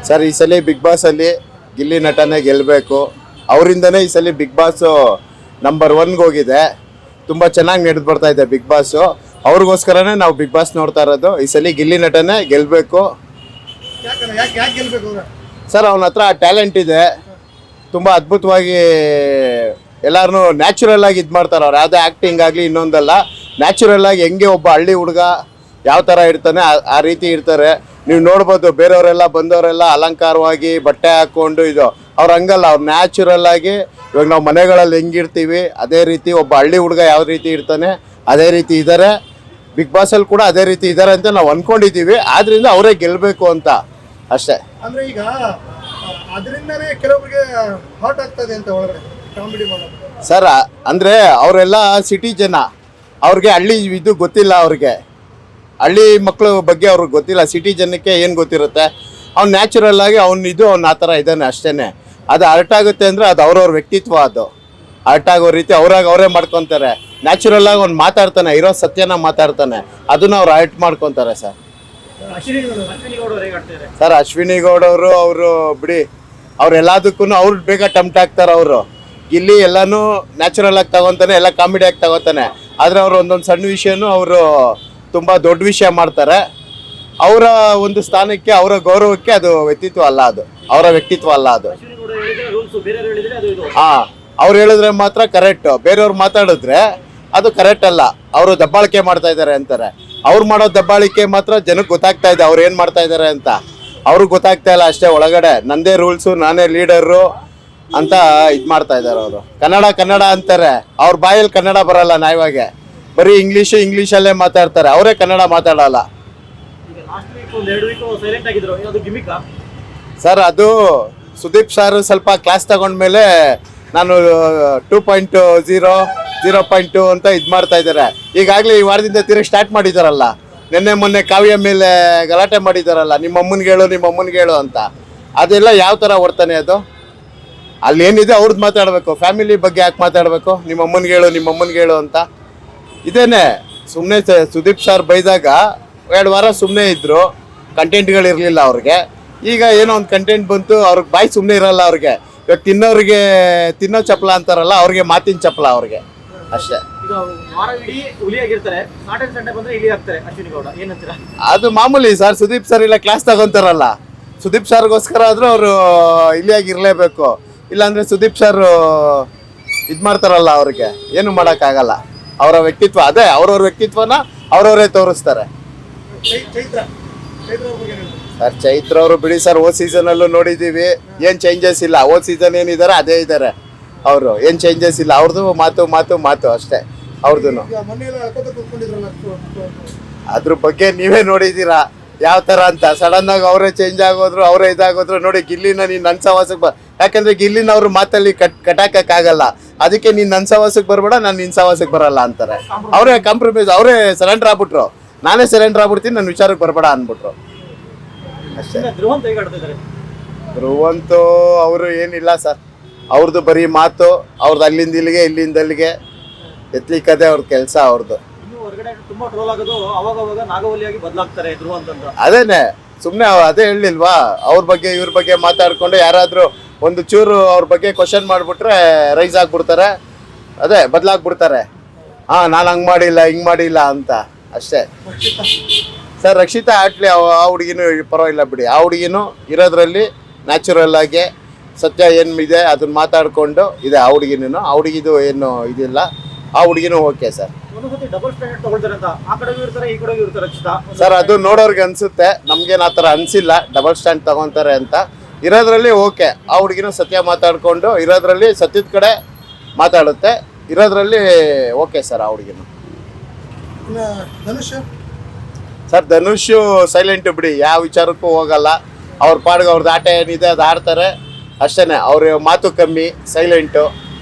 Sir ಈ ಸಲ big boss ಅಲ್ಲಿ ಗಿಲ್ಲಿ ನಟನೆ ಗೆಲ್ಲಬೇಕು. ಅವರಿಂದನೇ ಈ ಸಲ ಬಿಗ್ ಬಾಸ್ ನಂಬರ್ 1 ಹೋಗಿದೆ. ತುಂಬ ಚೆನ್ನಾಗಿ ನಡೆದು ಬರ್ತಾ ಇದೆ ಬಿಗ್ ಬಾಸ್. ಅವ್ರಿಗೋಸ್ಕರನೇ ನಾವು ಬಿಗ್ ಬಾಸ್ ನೋಡ್ತಾ ಇರೋದು. ಈ ಸಲ ಗಿಲ್ಲಿ ನಟನೆ ಗೆಲ್ಲಬೇಕು ಸರ್. ಅವನ ಹತ್ರ ಟ್ಯಾಲೆಂಟ್ ಇದೆ, ತುಂಬ ಅದ್ಭುತವಾಗಿ ಎಲ್ಲರೂ ನ್ಯಾಚುರಲ್ ಆಗಿ ಇದು ಮಾಡ್ತಾರೆ. ಅವ್ರು ಯಾವುದೇ ಆ್ಯಕ್ಟಿಂಗ್ ಆಗಲಿ ಇನ್ನೊಂದಲ್ಲ, ನ್ಯಾಚುರಲ್ ಆಗಿ ಹೆಂಗೆ ಒಬ್ಬ ಹಳ್ಳಿ ಹುಡುಗ ಯಾವ ಥರ ಇರ್ತಾನೆ ಆ ರೀತಿ ಇರ್ತಾರೆ. ನೀವು ನೋಡ್ಬೋದು, ಬೇರೆಯವರೆಲ್ಲ ಬಂದವರೆಲ್ಲ ಅಲಂಕಾರವಾಗಿ ಬಟ್ಟೆ ಹಾಕ್ಕೊಂಡು ಇದು ಅವ್ರು ಹಂಗಲ್ಲ. ಅವ್ರು ನ್ಯಾಚುರಲ್ ಆಗಿ ಇವಾಗ ನಾವು ಮನೆಗಳಲ್ಲಿ ಹೆಂಗಿರ್ತೀವಿ ಅದೇ ರೀತಿ ಒಬ್ಬ ಹಳ್ಳಿ ಹುಡುಗ ಯಾವ ರೀತಿ ಇರ್ತಾನೆ ಅದೇ ರೀತಿ ಇದ್ದಾರೆ. ಬಿಗ್ ಬಾಸಲ್ಲಿ ಕೂಡ ಅದೇ ರೀತಿ ಇದ್ದಾರೆ ಅಂತ ನಾವು ಅಂದ್ಕೊಂಡಿದ್ದೀವಿ. ಆದ್ದರಿಂದ ಅವರೇ ಗೆಲ್ಲಬೇಕು ಅಂತ ಅಷ್ಟೇ. ಅಂದರೆ ಈಗ ಅದರಿಂದನೇ ಕೆಲವರಿಗೆ ಹಾಟ್ ಆಗ್ತದೆ ಅಂತ ಒಳಗಡೆ ಕಾಮಿಡಿ ಮಾಡೋದು ಸರ್. ಅಂದರೆ ಅವರೆಲ್ಲ ಸಿಟಿ ಜನ, ಅವ್ರಿಗೆ ಹಳ್ಳಿ ಇದು ಗೊತ್ತಿಲ್ಲ. ಅವ್ರಿಗೆ ಹಳ್ಳಿ ಮಕ್ಕಳ ಬಗ್ಗೆ ಅವ್ರಿಗೆ ಗೊತ್ತಿಲ್ಲ. ಸಿಟಿ ಜನಕ್ಕೆ ಏನು ಗೊತ್ತಿರುತ್ತೆ? ಅವ್ನು ನ್ಯಾಚುರಲ್ ಆಗಿ ಅವ್ನು ಆ ಥರ ಇದ್ದಾನೆ ಅಷ್ಟೇ. ಅದು ಅರ್ಟ್ ಆಗುತ್ತೆ ಅಂದರೆ ಅದು ಅವ್ರವ್ರ ವ್ಯಕ್ತಿತ್ವ. ಅದು ಅರ್ಟ್ ಆಗೋ ರೀತಿ ಅವರೇ ಮಾಡ್ಕೊತಾರೆ. ನ್ಯಾಚುರಲ್ ಆಗಿ ಅವ್ನು ಮಾತಾಡ್ತಾನೆ, ಇರೋ ಸತ್ಯನ ಮಾತಾಡ್ತಾನೆ, ಅದನ್ನ ಅವ್ರು ಅರ್ಟ್ ಮಾಡ್ಕೊತಾರೆ ಸರ್. ಸರ್ ಅಶ್ವಿನಿ ಗೌಡ ಅವರು ಬಿಡಿ, ಅವ್ರು ಎಲ್ಲದಕ್ಕೂ ಅವ್ರು ಬೇಗ ಟಂಪ್ಟ್ ಆಗ್ತಾರೆ. ಅವರು ಗಿಲ್ಲಿ ಎಲ್ಲನೂ ನ್ಯಾಚುರಲ್ ಆಗಿ ತಗೊತಾನೆ, ಎಲ್ಲ ಕಾಮಿಡಿಯಾಗಿ ತಗೋತಾನೆ. ಆದರೆ ಅವರು ಒಂದೊಂದು ಸಣ್ಣ ವಿಷಯನೂ ಅವರು ತುಂಬ ದೊಡ್ಡ ವಿಷಯ ಮಾಡ್ತಾರೆ. ಅವರ ಒಂದು ಸ್ಥಾನಕ್ಕೆ, ಅವರ ಗೌರವಕ್ಕೆ ಅದು ವ್ಯಕ್ತಿತ್ವ ಅಲ್ಲ, ಅದು ಅವರ ವ್ಯಕ್ತಿತ್ವ ಅಲ್ಲ ಅದು. ಹಾಂ, ಅವ್ರು ಹೇಳಿದ್ರೆ ಮಾತ್ರ ಕರೆಕ್ಟ್, ಬೇರೆಯವ್ರು ಮಾತಾಡಿದ್ರೆ ಅದು ಕರೆಕ್ಟ್ ಅಲ್ಲ. ಅವರು ದಬ್ಬಾಳಿಕೆ ಮಾಡ್ತಾ ಇದ್ದಾರೆ ಅಂತಾರೆ. ಅವ್ರು ಮಾಡೋ ದಬ್ಬಾಳಿಕೆ ಮಾತ್ರ ಜನಕ್ಕೆ ಗೊತ್ತಾಗ್ತಾ ಇದೆ ಅವ್ರು ಏನು ಮಾಡ್ತಾ ಇದ್ದಾರೆ ಅಂತ. ಅವ್ರಿಗೆ ಗೊತ್ತಾಗ್ತಾ ಇಲ್ಲ ಅಷ್ಟೇ. ಒಳಗಡೆ ನಂದೇ ರೂಲ್ಸು, ನಾನೇ ಲೀಡರು ಅಂತ ಇದು ಮಾಡ್ತಾ ಇದ್ದಾರೆ ಅವರು. ಕನ್ನಡ ಅಂತಾರೆ, ಅವ್ರ ಬಾಯಲ್ಲಿ ಕನ್ನಡ ಬರಲ್ಲ ನಾಯಿವಾಗೆ. ಬರೀ ಇಂಗ್ಲೀಷಲ್ಲೇ ಮಾತಾಡ್ತಾರೆ, ಅವರೇ ಕನ್ನಡ ಮಾತಾಡಲ್ಲ ಸರ್. ಅದು ಸುದೀಪ್ ಸರ್ ಸ್ವಲ್ಪ ಕ್ಲಾಸ್ ತಗೊಂಡ್ಮೇಲೆ ನಾನು 2.0 0.2 ಅಂತ ಇದು ಮಾಡ್ತಾ ಇದ್ದಾರೆ. ಈಗಾಗಲೇ ಈ ವಾರದಿಂದ ತಿರುಗಿ ಸ್ಟಾರ್ಟ್ ಮಾಡಿದಾರಲ್ಲ. ನಿನ್ನೆ ಮೊನ್ನೆ ಕಾವ್ಯ ಮೇಲೆ ಗಲಾಟೆ ಮಾಡಿದಾರಲ್ಲ, ನಿಮ್ಮ ಅಮ್ಮನಿಗೆ ಹೇಳು ಅಂತ. ಅದೆಲ್ಲ ಯಾವ ಥರ ವರ್ತನೆ ಅದು? ಅಲ್ಲಿ ಏನಿದೆ ಅವ್ರದ್ದು ಮಾತಾಡಬೇಕು, ಫ್ಯಾಮಿಲಿ ಬಗ್ಗೆ ಯಾಕೆ ಮಾತಾಡಬೇಕು? ನಿಮ್ಮ ಅಮ್ಮನಿಗೆ ಹೇಳು ಅಂತ. ಇದೇನೆ ಸುಮ್ಮನೆ ಸುದೀಪ್ ಸರ್ ಬೈದಾಗ 2 ವಾರ ಸುಮ್ಮನೆ ಇದ್ದರು, ಕಂಟೆಂಟ್ಗಳಿರಲಿಲ್ಲ ಅವ್ರಿಗೆ. ಈಗ ಏನೋ ಒಂದು ಕಂಟೆಂಟ್ ಬಂತು, ಅವ್ರಿಗೆ ಬಾಯಿ ಸುಮ್ಮನೆ ಇರಲ್ಲ ಅವ್ರಿಗೆ. ಇವಾಗ ತಿನ್ನೋ ಚಪ್ಪಲ ಅಂತಾರಲ್ಲ, ಅವ್ರಿಗೆ ಮಾತಿನ ಚಪ್ಪಲ ಅವ್ರಿಗೆ ಅಷ್ಟೇ. ಅದು ಮಾಮೂಲಿ ಸರ್. ಸುದೀಪ್ ಸರ್ ಇಲ್ಲ ಕ್ಲಾಸ್ ತಗೊಂತಾರಲ್ಲ, ಸುದೀಪ್ ಸರ್ಗೋಸ್ಕರ ಆದರೂ ಅವರು ಇಲಿಯಾಗಿರಲೇಬೇಕು. ಇಲ್ಲಾಂದರೆ ಸುದೀಪ್ ಸರ್ ಇದು ಮಾಡ್ತಾರಲ್ಲ, ಅವ್ರಿಗೆ ಏನು ಮಾಡೋಕ್ಕಾಗಲ್ಲ. ಅವರ ವ್ಯಕ್ತಿತ್ವ ಅದೇ, ಅವ್ರವ್ರ ವ್ಯಕ್ತಿತ್ವನ ಅವ್ರವರೇ ತೋರಿಸ್ತಾರೆ ಸರ್. ಚೈತ್ರ ಅವರು ಬಿಡಿ ಸರ್, ಹೋದ ಸೀಸನಲ್ಲೂ ನೋಡಿದ್ದೀವಿ, ಏನು ಚೇಂಜಸ್ ಇಲ್ಲ. ಹೋದ ಸೀಸನ್ ಏನಿದ್ದಾರೆ ಅದೇ ಇದ್ದಾರೆ ಅವರು, ಏನು ಚೇಂಜಸ್ ಇಲ್ಲ. ಅವ್ರದ್ದು ಮಾತು ಅಷ್ಟೇ ಅವ್ರದ್ದು. ಅದ್ರ ಬಗ್ಗೆ ನೀವೇ ನೋಡಿದ್ದೀರಾ ಯಾವ ಥರ ಅಂತ. ಸಡನ್ನಾಗಿ ಅವರೇ ಚೇಂಜ್ ಆಗೋದ್ರು, ಅವರೇ ಇದಾಗೋದ್ರು. ನೋಡಿ, ಗಿಲ್ಲಿನ ನೀನು ನನ್ನ ಸವಾಸಕ್ಕೆ ಯಾಕಂದರೆ ಗಿಲ್ಲಿನ ಅವ್ರ ಮಾತಲ್ಲಿ ಕಟಾಕಕ್ಕಾಗಲ್ಲ. ಅದಕ್ಕೆ ನೀನು ನನ್ನ ಸವಾಸಕ್ಕೆ ಬರಬೇಡ, ನಾನು ನಿನ್ನ ಸವಾಸಕ್ಕೆ ಬರಲ್ಲ ಅಂತಾರೆ. ಅವರೇ ಕಾಂಪ್ರಮೈಸ್, ಅವರೇ ಸರೆಂಡರ್ ಆಗ್ಬಿಟ್ರು. ನಾನೇ ಸರೆಂಡರ್ ಆಗ್ಬಿಡ್ತೀನಿ, ನನ್ನ ವಿಚಾರಕ್ಕೆ ಬರಬೇಡ ಅಂದ್ಬಿಟ್ರು ಅಷ್ಟೇ. ಧ್ರುವಂತು ಅವರು ಏನಿಲ್ಲ ಸರ್, ಅವ್ರದ್ದು ಬರೀ ಮಾತು. ಅವ್ರದ್ದು ಅಲ್ಲಿಂದ ಇಲ್ಲಿಗೆ ಎತ್ತಲಿಕ್ಕದೇ ಅವ್ರ ಕೆಲಸ ಅವ್ರದ್ದು. ಅದೇನೆ ಸುಮ್ಮನೆ ಅದೇ ಹೇಳಿಲ್ವಾ, ಅವ್ರ ಬಗ್ಗೆ ಇವ್ರ ಬಗ್ಗೆ ಮಾತಾಡ್ಕೊಂಡು ಯಾರಾದರೂ ಒಂದು ಚೂರು ಅವ್ರ ಬಗ್ಗೆ ಕ್ವಶನ್ ಮಾಡಿಬಿಟ್ರೆ ರೈಸ್ ಆಗಿಬಿಡ್ತಾರೆ. ಅದೇ ಬದಲಾಗ್ಬಿಡ್ತಾರೆ. ಹಾಂ, ನಾನು ಹಂಗೆ ಮಾಡಿಲ್ಲ ಹಿಂಗೆ ಮಾಡಿಲ್ಲ ಅಂತ ಅಷ್ಟೇ ಸರ್. ರಕ್ಷಿತಾ ಆಟ್ಲಿ ಆ ಹುಡುಗಿನೂ ಪರವಾಗಿಲ್ಲ ಬಿಡಿ. ಆ ಹುಡುಗಿನೂ ಇರೋದ್ರಲ್ಲಿ ನ್ಯಾಚುರಲ್ ಆಗಿ ಸತ್ಯ ಏನಿದೆ ಅದನ್ನ ಮಾತಾಡಿಕೊಂಡು ಇದೆ. ಆ ಹುಡುಗಿದು ಏನು ಇದಿಲ್ಲ. ಆ ಹುಡುಗಿನೂ ಓಕೆ ಸರ್. ಸರ್ ಅದು ನೋಡೋರ್ಗೆ ಅನಿಸುತ್ತೆ, ನಮ್ಗೇನು ಆ ಥರ ಅನಿಸಿಲ್ಲ ಡಬಲ್ ಸ್ಟ್ಯಾಂಡ್ ತಗೊತಾರೆ ಅಂತ. ಇರೋದ್ರಲ್ಲಿ ಓಕೆ. ಆ ಹುಡುಗಿನೂ ಸತ್ಯ ಮಾತಾಡಿಕೊಂಡು ಇರೋದ್ರಲ್ಲಿ ಸತ್ಯದ ಕಡೆ ಮಾತಾಡುತ್ತೆ. ಇರೋದ್ರಲ್ಲಿ ಓಕೆ ಸರ್. ಆ ಹುಡುಗಿನೂ ಸರ್. ಧನುಷು ಸೈಲೆಂಟು ಬಿಡಿ, ಯಾವ ವಿಚಾರಕ್ಕೂ ಹೋಗಲ್ಲ. ಅವ್ರ ಪಾಡ್ಗೆ ಅವ್ರದ್ದು ಆಟ ಏನಿದೆ ಅದು ಆಡ್ತಾರೆ ಅಷ್ಟೇ. ಅವ್ರ ಮಾತು ಕಮ್ಮಿ, ಸೈಲೆಂಟು,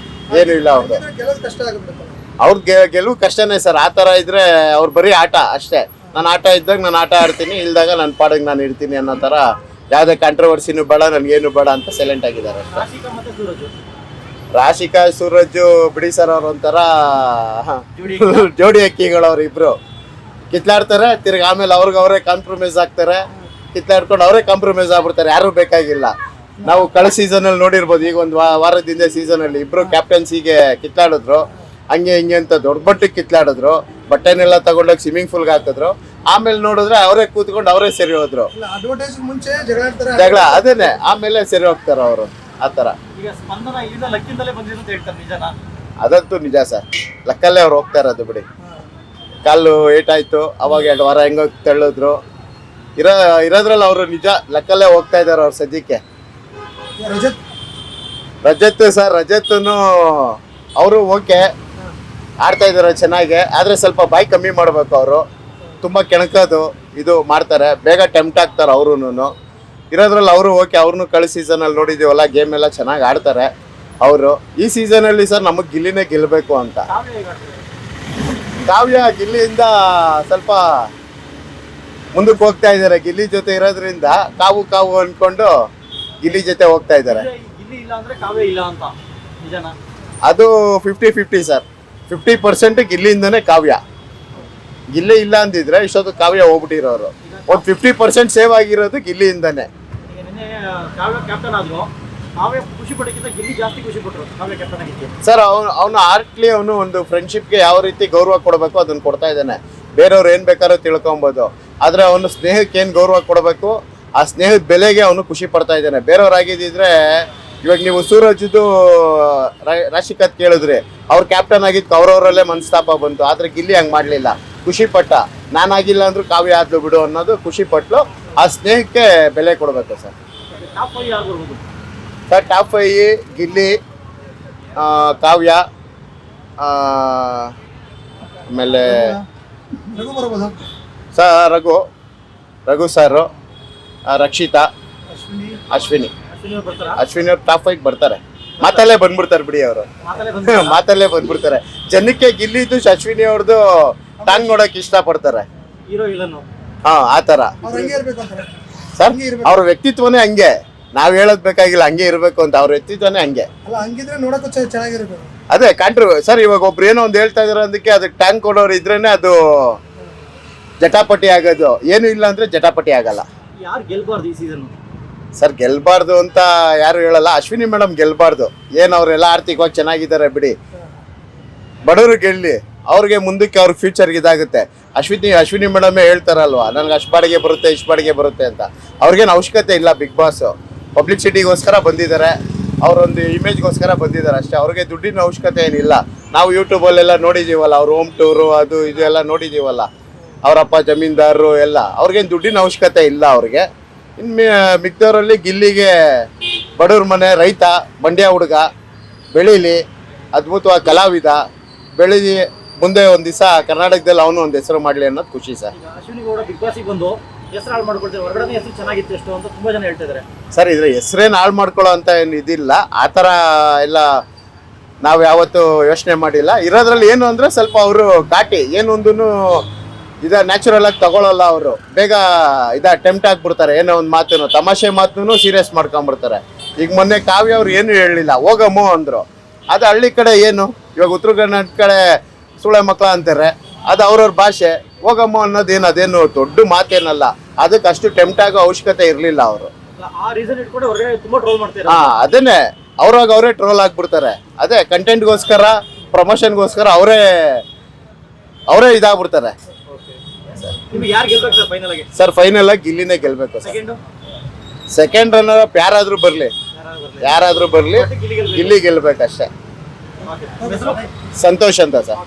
ಏನೂ ಇಲ್ಲ ಅವ್ರದ್ದು. ಅವ್ರಿಗೆ ಗೆಲುವು ಕಷ್ಟನೇ ಸರ್. ಆ ಥರ ಇದ್ದರೆ ಅವ್ರು ಬರೀ ಆಟ ಅಷ್ಟೇ. ನಾನು ಆಟ ಇದ್ದಾಗ ನಾನು ಆಟ ಆಡ್ತೀನಿ, ಇಲ್ದಾಗ ನನ್ನ ಪಾಡಿಗೆ ನಾನು ಇರ್ತೀನಿ ಅನ್ನೋ ಥರ. ಯಾವುದೇ ಕಾಂಟ್ರವರ್ಸಿನೂ ಬೇಡ, ನನಗೇನು ಬೇಡ ಅಂತ ಸೈಲೆಂಟ್ ಆಗಿದ್ದಾರೆ ಅಷ್ಟೇ. ರಾಶಿಕಾ ಸೂರಜು ಬಿಡಿ ಸರ್, ಅವ್ರು ಒಂಥರ ಜೋಡಿ ಅಕ್ಕಿಗಳು. ಅವ್ರು ಇಬ್ಬರು ಕಿತ್ಲಾಡ್ತಾರೆ, ತಿರ್ಗಿ ಆಮೇಲೆ ಅವ್ರಿಗೆ ಅವರೇ ಕಾಂಪ್ರಮೈಸ್ ಆಗ್ತಾರೆ. ಕಿತ್ತಾಡ್ಕೊಂಡು ಅವರೇ ಕಾಂಪ್ರಮೈಸ್ ಆಗ್ಬಿಡ್ತಾರೆ, ಯಾರು ಬೇಕಾಗಿಲ್ಲ. ನಾವು ಕಳೆದ ಸೀಸನ್ ಅಲ್ಲಿ ನೋಡಿರ್ಬೋದು, ಈಗ ಒಂದು ವಾರದಿಂದ ಸೀಸನ್ ಅಲ್ಲಿ ಇಬ್ರು ಕ್ಯಾಪ್ಟನ್ಸಿಗೆ ಕಿತ್ತಾಡಿದ್ರು, ಹಂಗೆ ಹಿಂಗೆ ಅಂತ ದೊಡ್ಡ ಮಟ್ಟಿಗೆ ಕಿತ್ತಾಡಿದ್ರು, ಬಟ್ಟೆನೆಲ್ಲ ತಗೊಂಡೋಗಿ ಸ್ವಿಮ್ಮಿಂಗ್ ಪೂಲ್ಗೆ ಹಾಕಿದ್ರು. ಆಮೇಲೆ ನೋಡಿದ್ರೆ ಅವರೇ ಕೂತ್ಕೊಂಡು ಅವರೇ ಸರಿ ಹೋದ್ರು. ಅಡ್ವರ್ಟೈಸ್ ಮುಂಚೆ ಜಗಳ ಆಡ್ತಾರೆ, ಜಗಳ ಅದೇನೆ, ಆಮೇಲೆ ಸರಿ ಹೋಗ್ತಾರ ಅವರು ಆ ಥರ. ಈಗ ಸ್ಪಂದನ ಇಲ್ಲಿಂದ ಲಕ್ಕಿಂದಲೇ ಬಂದಿದ್ರು ಅಂತ ಹೇಳ್ತಾರೆ, ನಿಜನಾ? ಅದಂತೂ ನಿಜ ಸರ್, ಲಕ್ಕಲ್ಲೇ ಅವ್ರು ಹೋಗ್ತಾ ಇರೋದು ಬಿಡಿ. ಕಾಲು ಏಟಾಯ್ತು, ಅವಾಗ 2 ವಾರ ಹೆಂಗೋ ತಳ್ಳಿದ್ರು. ಇರೋದ್ರಲ್ಲಿ ಅವರು ನಿಜ ಲಕ್ಕಲ್ಲೇ ಹೋಗ್ತಾ ಇದ್ದಾರೆ ಅವ್ರು ಸದ್ಯಕ್ಕೆ. ರಜತ್ ಸರ್, ರಜತ್ನು ಅವರು ಓಕೆ ಆಡ್ತಾ ಇದ್ದಾರೆ ಚೆನ್ನಾಗಿ, ಆದರೆ ಸ್ವಲ್ಪ ಬಾಯಿ ಕಮ್ಮಿ ಮಾಡಬೇಕು. ಅವರು ತುಂಬ ಕೆಣಕೋದು ಇದು ಮಾಡ್ತಾರೆ, ಬೇಗ ಟೆಂಪ್ಟ್ ಆಗ್ತಾರೆ ಅವರು. ಇರೋದ್ರಲ್ಲಿ ಅವರು ಓಕೆ, ಅವ್ರನ್ನೂ ಕಳೆದ ಸೀಸನಲ್ಲಿ ನೋಡಿದ್ದೀವಲ್ಲ, ಗೇಮ್ ಎಲ್ಲ ಚೆನ್ನಾಗಿ ಆಡ್ತಾರೆ ಅವರು. ಈ ಸೀಸನಲ್ಲಿ ಸರ್ ನಮಗೆ ಗಿಲ್ಲಿನೇ ಗೆಲ್ಲಬೇಕು ಅಂತ. ಕಾವ್ಯ ಗಿಲ್ಲಿಯಿಂದ ಸ್ವಲ್ಪ ಮುಂದಕ್ಕೆ ಹೋಗ್ತಾ ಇದ್ದಾರೆ. ಗಿಲ್ಲಿ ಜೊತೆ ಇರೋದ್ರಿಂದ ಕಾವು ಅಂದ್ಕೊಂಡು ಗಿಲ್ಲಿ ಜೊತೆ ಹೋಗ್ತಾ ಇದ್ದಾರೆ. ಗಿಲ್ಲಿ ಇಲ್ಲ ಅಂದ್ರೆ ಕಾವ್ಯ ಇಲ್ಲ ಅಂತ, ನಿಜನಾ? ಅದು 50-50 ಸರ್. 50% ಗಿಲ್ಲಿಯಿಂದನೇ ಕಾವ್ಯ. ಗಿಲ್ಲಿ ಇಲ್ಲ ಅಂದಿದ್ರೆ ಇಷ್ಟೊತ್ತು ಕಾವ್ಯ ಹೋಗ್ಬಿಟ್ಟಿರೋರು. ಒಂದು 50% ಸೇವ್ ಆಗಿರೋದು ಗಿಲ್ಲಿಯಿಂದನೇ. ಈಗ ನಿನ್ನೆ ಕಾವ್ಯ ಕ್ಯಾಪ್ಟನ್ ಆದ್ರು, ಕಾವ್ಯ ಖುಷಿ ಪಡೋಕ್ಕಿಂತ ಗಿಲ್ಲಿ ಜಾಸ್ತಿ ಖುಷಿ ಪಟ್ಟರು ಕಾವ್ಯ ಕ್ಯಾಪ್ಟನ್ ಆಗಿದ್ದು. ಸರ್ ಅವನು ಆರ್ಟ್ಲಿ ಅವನು ಒಂದು ಫ್ರೆಂಡ್ಶಿಪ್ಗೆ ಯಾವ ರೀತಿ ಗೌರವ ಕೊಡಬೇಕು ಅದನ್ನು ಕೊಡ್ತಾ ಇದ್ದಾನೆ. ಬೇರೆಯವ್ರು ಏನು ಬೇಕಾದ್ರೂ ತಿಳ್ಕೊಬೋದು, ಆದರೆ ಅವನು ಸ್ನೇಹಕ್ಕೆ ಏನು ಗೌರವ ಕೊಡಬೇಕು, ಆ ಸ್ನೇಹದ ಬೆಲೆಗೆ ಅವನು ಖುಷಿ ಪಡ್ತಾ ಇದ್ದಾನೆ. ಬೇರೆಯವ್ರಾಗಿದ್ದಿದ್ರೆ ಇವಾಗ ನೀವು ಸೂರಜ್ದು ರಾಶಿಕತ್ ಕೇಳಿದ್ರಿ, ಅವ್ರು ಕ್ಯಾಪ್ಟನ್ ಆಗಿದ್ದು ಅವ್ರವರಲ್ಲೇ ಮನಸ್ತಾಪ ಬಂತು. ಆದರೆ ಗಿಲ್ಲಿ ಹಂಗೆ ಮಾಡಲಿಲ್ಲ, ಖುಷಿ ಪಟ್ಟ. ನಾನಾಗಿಲ್ಲ ಅಂದ್ರೂ ಕಾವ್ಯ ಆದ್ಲು ಬಿಡು ಅನ್ನೋದು ಖುಷಿ ಪಟ್ಲು. ಆ ಸ್ನೇಹಕ್ಕೆ ಬೆಲೆ ಕೊಡಬೇಕು ಸರ್. ಟಾಪ್ 5 ಯಾರು ಬರ್ಬೋದು ಸರ್? ಟಾಪ್ 5 ಗಿಲ್ಲಿ, ಕಾವ್ಯ, ಆಮೇಲೆ ರಘು ಬರ್ಬೋದು, ರಘು ಸರ್, ರಕ್ಷಿತಾ, ಅಶ್ವಿನಿ, ಅಶ್ವಿನಿ ಅವ್ರು ಬರ್ತಾರಾ? ಅಶ್ವಿನಿ ಅವ್ರು ಟಾಪ್ 5 ಬರ್ತಾರೆ. ಮಾತಲ್ಲೇ ಬಂದ್ಬಿಡ್ತಾರೆ ಬಿಡಿ ಅವರು, ಮಾತಲ್ಲೇ ಬಂದು ಮಾತಲ್ಲೇ ಬಂದ್ಬಿಡ್ತಾರೆ. ಜನಕ್ಕೆ ಗಿಲ್ಲಿದ್ದು ಅಶ್ವಿನಿ ಅವ್ರದ್ದು ಟಾಂಗ್ ನೋಡಕ್ ಇಷ್ಟಪಡ್ತಾರೆ. ಹೀರೋ ವಿಲನ್ ಆ ಥರ ಅವ್ರು ಹಂಗೆ ಇರ್ಬೇಕು ಅಂತಾರೆ. ಸರ್. ಅವ್ರ ವ್ಯಕ್ತಿತ್ವನೇ ಹಂಗೆ, ನಾವ್ ಹೇಳೋದ್ ಬೇಕಾಗಿಲ್ಲ, ಹಂಗೆ ಇರ್ಬೇಕು ಅಂತ. ಅವ್ರ ವ್ಯಕ್ತಿತ್ವನೇ ಹಂಗೆ. ಅಲ್ಲ, ಹಂಗಿದ್ರೆ ನೋಡಕ್ಕೂ ಚೆನ್ನಾಗಿರ್ಬೇಕು. ಅದೇ ಸರ್, ಇವಾಗ ಒಬ್ರು ಏನೋ ಒಂದು ಹೇಳ್ತಾ ಇದಾರೆ ಅದಕ್ಕೆ ಅದಕ್ಕೆ ಟ್ಯಾಂಕ್ ಕೊಡೋರು ಇದ್ರೇನೆ ಅದು ಜಟಾಪಟಿ ಆಗೋದು. ಏನು ಇಲ್ಲ ಅಂದ್ರೆ ಜಟಾಪಟಿ ಆಗಲ್ಲ. ಯಾರು ಗೆಲ್ಬಾರ್ದು ಈ ಸೀಸನ್? ಸರ್, ಗೆಲ್ಬಾರ್ದು ಅಂತ ಯಾರು ಹೇಳಲ್ಲ. ಅಶ್ವಿನಿ ಮೇಡಮ್ ಗೆಲ್ಬಾರ್ದು. ಏನು ಅವರೆಲ್ಲ ಆರ್ಥಿಕವಾಗಿ ಚೆನ್ನಾಗಿದ್ದಾರೆ ಬಿಡಿ, ಬಡವರು ಗೆಲ್ಲಿ, ಅವ್ರಿಗೆ ಮುಂದಕ್ಕೆ ಅವ್ರ ಫ್ಯೂಚರ್ಗೆ ಇದಾಗುತ್ತೆ. ಅಶ್ವಿನಿ ಮೇಡಮೇ ಹೇಳ್ತಾರಲ್ವಾ, ನನಗೆ ಅಷ್ಟು ಬಾಡಿಗೆ ಬರುತ್ತೆ, ಇಷ್ಟು ಬಾಡಿಗೆ ಬರುತ್ತೆ ಅಂತ. ಅವ್ರಿಗೇನು ಅವಶ್ಯಕತೆ ಇಲ್ಲ. ಬಿಗ್ ಬಾಸ್ ಪಬ್ಲಿಸಿಟಿಗೋಸ್ಕರ ಬಂದಿದ್ದಾರೆ, ಅವರೊಂದು ಇಮೇಜ್ಗೋಸ್ಕರ ಬಂದಿದ್ದಾರೆ ಅಷ್ಟೇ. ಅವ್ರಿಗೆ ದುಡ್ಡಿನ ಅವಶ್ಯಕತೆ ಏನಿಲ್ಲ. ನಾವು ಯೂಟ್ಯೂಬಲ್ಲೆಲ್ಲ ನೋಡಿದ್ದೀವಲ್ಲ, ಅವ್ರ ಹೋಮ್ ಟೂರು ಅದು ಇದು ಎಲ್ಲ ನೋಡಿದ್ದೀವಲ್ಲ, ಅವರಪ್ಪ ಜಮೀನ್ದಾರರು ಎಲ್ಲ. ಅವ್ರಿಗೇನು ದುಡ್ಡಿನ ಅವಶ್ಯಕತೆ ಇಲ್ಲ ಅವ್ರಿಗೆ. ಇನ್ನು ಮಿಕ್ದವರಲ್ಲಿ ಗಿಲ್ಲಿಗೆ ಬಡವ್ರ ಮನೆ ರೈತ, ಮಂಡ್ಯ ಹುಡುಗ, ಬೆಳೀಲಿ, ಅದ್ಭುತವಾಗಿ ಕಲಾವಿದ, ಬೆಳೀಲಿ, ಮುಂದೆ ಒಂದು ದಿವಸ ಕರ್ನಾಟಕದಲ್ಲಿ ಅವನು ಒಂದು ಹೆಸರು ಮಾಡಲಿ ಅನ್ನೋದು ಖುಷಿ ಸರ್. ಈಗ ಅಶ್ವಿನಿ ಗೌಡ ಬಿಗ್ ಬಾಸಿಗೆ ಬಂದು ಹೆಸರು ಹಾಳು ಮಾಡ್ಕೊಳ್ತಾರೆ, ಹೊರಗಡೆ ಹೆಸರು ಚೆನ್ನಾಗಿತ್ತು ಎಷ್ಟು ಅಂತ ತುಂಬಾ ಜನ ಹೇಳ್ತಾ ಇದ್ದಾರೆ. ಸರ್, ಇದ್ರೆ ಹೆಸರೇನು ಹಾಳು ಮಾಡ್ಕೊಳ್ಳೋ ಅಂತ ಏನು ಇದಿಲ್ಲ. ಆ ಥರ ಎಲ್ಲ ನಾವು ಯಾವತ್ತೂ ಯೋಚನೆ ಮಾಡಿಲ್ಲ. ಇರೋದ್ರಲ್ಲಿ ಏನು ಅಂದರೆ ಸ್ವಲ್ಪ ಅವರು ಘಾಟಿ ಏನೊಂದೂ ನ್ಯಾಚುರಲ್ ಆಗಿ ತಗೊಳ್ಳಲ್ಲ. ಅವರು ಬೇಗ ಟೆಂಪ್ಟ್ ಆಗ್ಬಿಡ್ತಾರೆ. ಏನೋ ಒಂದು ಮಾತನ್ನು, ತಮಾಷೆ ಮಾತನ್ನು ಸೀರಿಯಸ್ ಮಾಡ್ಕೊಂಬಿಡ್ತಾರೆ. ಈಗ ಮೊನ್ನೆ ಕಾವ್ಯ ಅವ್ರು ಏನು ಹೇಳಲಿಲ್ಲ, ಹೋಗಮ್ಮೋ ಅಂದರು. ಅದು ಹಳ್ಳಿ ಕಡೆ ಏನು, ಇವಾಗ ಉತ್ತರ ಕರ್ನಾಟಕ ಕಡೆ ಸುಳೆ ಮಕ್ಕಳ ಅಂತಾರೆ, ಅದು ಅವ್ರವ್ರ ಭಾಷೆ. ಹೋಗಮ್ಮ ಅನ್ನೋದೇನು ಅದೇನು ದೊಡ್ಡ ಮಾತೇನಲ್ಲ. ಅದಕ್ಕೆ ಅಷ್ಟು ಟೆಂಪ್ಟ್ ಆಗೋ ಅವಶ್ಯಕತೆ ಇರಲಿಲ್ಲ ಅವರು. ಆ ರೀಸನ್ ಇಟ್ಕೊಂಡು ಹೊರಗಡೆ ತುಂಬಾ ಟ್ರೋಲ್ ಮಾಡ್ತಾರೆ. ಅದನ್ನೇ ಅವ್ರಾಗ ಅವರೇ ಟ್ರೋಲ್ ಆಗ್ಬಿಡ್ತಾರೆ. ಅದೇ ಕಂಟೆಂಟ್ಗೋಸ್ಕರ, ಪ್ರಮೋಷನ್ಗೋಸ್ಕರ ಅವರೇ ಇದಾಗ್ಬಿಡ್ತಾರೆ. ನಿಮ್ಗೆ ಯಾರು ಗೆಲ್ಬೇಕು ಸರ್ ಫೈನಲ್ ಆಗಿ? ಸರ್, ಫೈನಲ್ ಆಗಿ ಗಿಲ್ಲಿನೇ ಗೆಲ್ಬೇಕು ಸರ್. ಸೆಕೆಂಡ್ ರನ್ನರ್ ಅಪ್ ಯಾರಾದ್ರೂ ಬರಲಿ, ಗಿಲ್ಲಿ ಗೆಲ್ಬೇಕಷ್ಟೇ. ಸಂತೋಷ್ ಅಂತ ಸರ್.